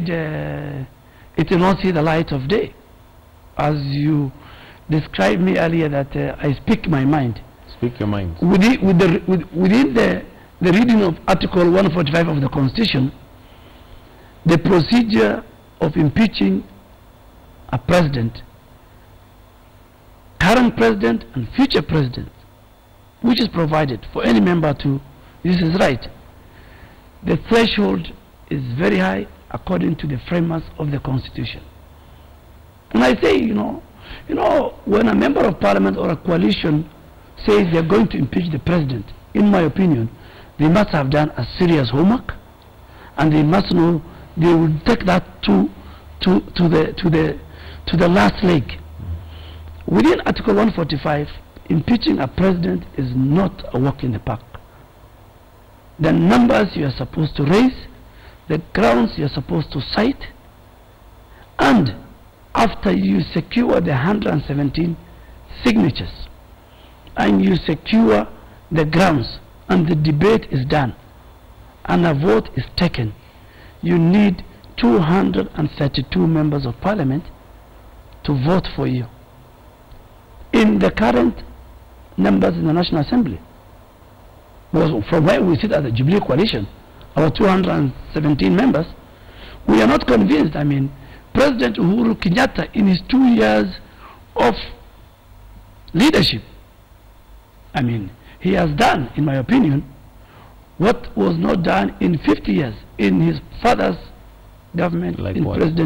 it will not see the light of day. As you described me earlier, that I speak my mind. Speak your mind. Within the reading of Article 145 of the Constitution, the procedure of impeaching a president, current president and future president, which is provided for any member to use his right. The threshold is very high according to the framers of the Constitution. And I say, you know, when a member of parliament or a coalition says they are going to impeach the president, in my opinion, they must have done a serious homework, and they must know they will take that to the last leg. Within Article 145, impeaching a president is not a walk in the park. The numbers you are supposed to raise, the grounds you are supposed to cite, and after you secure the 117 signatures and you secure the grounds and the debate is done and a vote is taken, you need 232 members of parliament to vote for you. In the current numbers in the National Assembly, well, from where we sit at the Jubilee Coalition, our 217 members, we are not convinced. I mean, President Uhuru Kenyatta, in his 2 years of leadership, I mean, he has done, in my opinion, what was not done in 50 years in his father's government, like in what? President